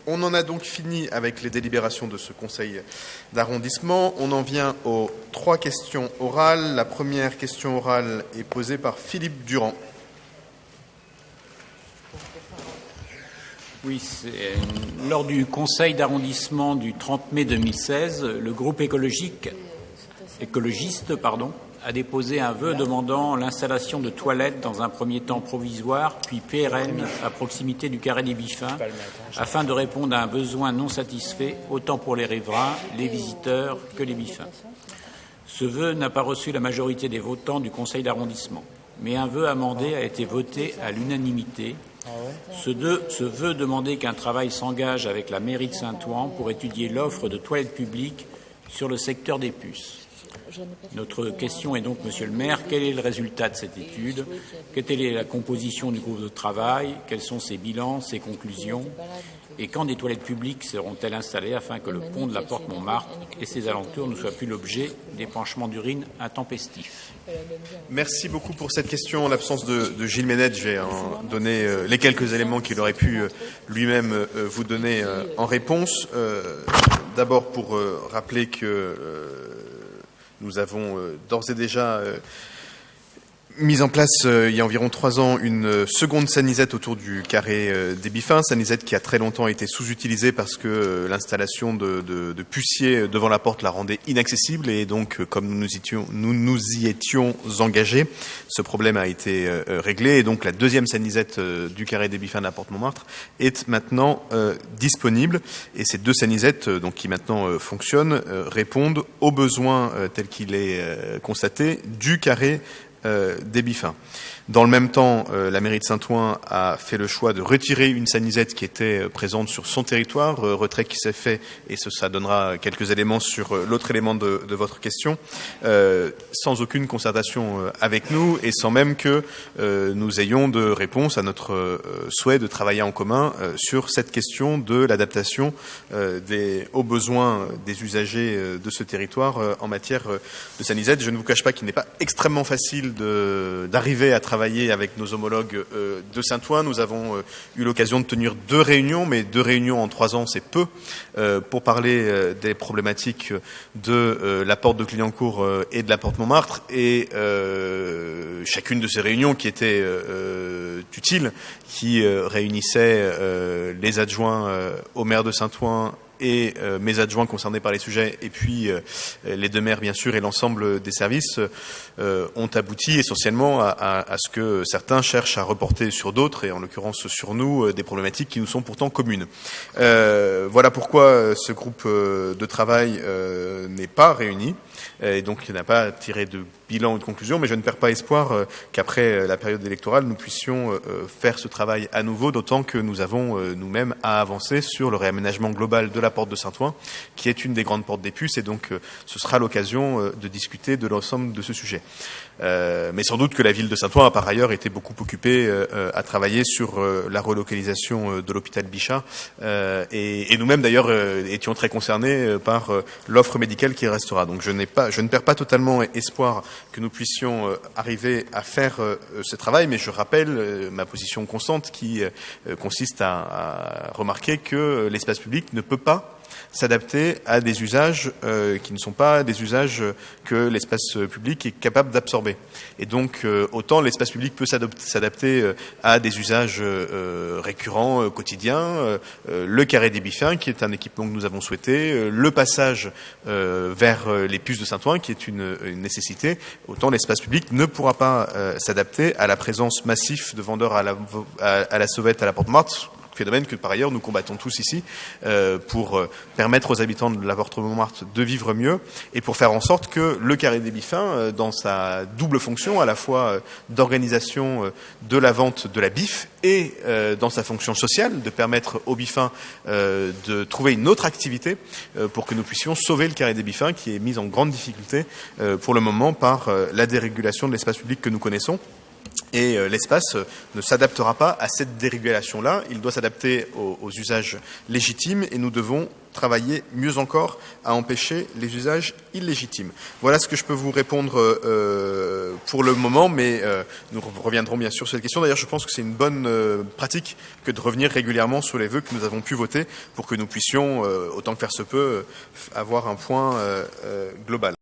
On en a donc fini avec les délibérations de ce conseil d'arrondissement. On en vient aux 3 questions orales. La première question orale est posée par Philippe Durand. Oui, lors du conseil d'arrondissement du 30 mai 2016, le groupe écologiste a déposé un vœu demandant l'installation de toilettes dans un premier temps provisoire, puis pérenne à proximité du carré des Biffins, afin de répondre à un besoin non satisfait, autant pour les riverains, les visiteurs que les Biffins. Ce vœu n'a pas reçu la majorité des votants du conseil d'arrondissement, mais un vœu amendé a été voté à l'unanimité. Ce vœu demandait qu'un travail s'engage avec la mairie de Saint-Ouen pour étudier l'offre de toilettes publiques sur le secteur des puces. Notre question est donc, Monsieur le maire, quel est le résultat de cette étude? Quelle est la composition du groupe de travail? Quels sont ses bilans, ses conclusions? Et quand des toilettes publiques seront-elles installées afin que le pont de la Porte Montmartre et ses alentours ne soient plus l'objet d'épanchements d'urine intempestifs? Merci beaucoup pour cette question. En l'absence de Gilles Ménette, je vais en donner les quelques éléments qu'il aurait pu lui-même vous donner en réponse. D'abord pour rappeler que nous avons d'ores et déjà mis en place, il y a environ 3 ans, une seconde sanisette autour du carré des Biffins, sanisette qui a très longtemps été sous-utilisée parce que l'installation de puciers devant la porte la rendait inaccessible, et donc, comme nous nous y étions engagés, ce problème a été réglé, et donc la deuxième sanisette du carré des Biffins de la porte Montmartre est maintenant disponible, et ces 2 sanisettes, donc, qui maintenant fonctionnent, répondent aux besoins tels qu'il est constaté du carré des Biffins. Dans le même temps, la mairie de Saint-Ouen a fait le choix de retirer une sanisette qui était présente sur son territoire, retrait qui s'est fait, et ça donnera quelques éléments sur l'autre élément de votre question, sans aucune concertation avec nous, et sans même que nous ayons de réponse à notre souhait de travailler en commun sur cette question de l'adaptation aux besoins des usagers de ce territoire en matière de sanisette. Je ne vous cache pas qu'il n'est pas extrêmement facile d'arriver à travailler avec nos homologues de Saint-Ouen. Nous avons eu l'occasion de tenir 2 réunions, mais 2 réunions en 3 ans, c'est peu, pour parler des problématiques de la porte de Clignancourt et de la porte Montmartre. Et chacune de ces réunions qui était utile, qui réunissait les adjoints au maire de Saint-Ouen et mes adjoints concernés par les sujets, et puis les 2 maires bien sûr, et l'ensemble des services ont abouti essentiellement à ce que certains cherchent à reporter sur d'autres, et en l'occurrence sur nous, des problématiques qui nous sont pourtant communes. Voilà pourquoi ce groupe de travail n'est pas réuni, et donc il n'a pas tiré de bilan ou de conclusion, mais je ne perds pas espoir qu'après la période électorale, nous puissions faire ce travail à nouveau, d'autant que nous avons nous-mêmes à avancer sur le réaménagement global de la porte de Saint-Ouen, qui est une des grandes portes des puces, et donc ce sera l'occasion de discuter de l'ensemble de ce sujet. Mais sans doute que la ville de Saint-Ouen a par ailleurs été beaucoup occupée à travailler sur la relocalisation de l'hôpital Bichat, et nous-mêmes d'ailleurs étions très concernés par l'offre médicale qui restera. Donc je ne perds pas totalement espoir que nous puissions arriver à faire ce travail, mais je rappelle ma position constante qui consiste à remarquer que l'espace public ne peut pas s'adapter à des usages qui ne sont pas des usages que l'espace public est capable d'absorber. Et donc, autant l'espace public peut s'adapter à des usages récurrents, quotidiens, le carré des Biffins, qui est un équipement que nous avons souhaité, le passage vers les puces de Saint-Ouen, qui est une nécessité, autant l'espace public ne pourra pas s'adapter à la présence massive de vendeurs à la sauvette, à la porte Montmartre, phénomène que par ailleurs nous combattons tous ici pour permettre aux habitants de la porte Montmartre de vivre mieux, et pour faire en sorte que le carré des Biffins, dans sa double fonction, à la fois d'organisation de la vente de la bif et dans sa fonction sociale, de permettre aux Biffins de trouver une autre activité pour que nous puissions sauver le carré des Biffins, qui est mis en grande difficulté pour le moment par la dérégulation de l'espace public que nous connaissons. Et l'espace ne s'adaptera pas à cette dérégulation-là. Il doit s'adapter aux usages légitimes et nous devons travailler mieux encore à empêcher les usages illégitimes. Voilà ce que je peux vous répondre pour le moment, mais nous reviendrons bien sûr sur cette question. D'ailleurs, je pense que c'est une bonne pratique que de revenir régulièrement sur les vœux que nous avons pu voter pour que nous puissions, autant que faire se peut, avoir un point global.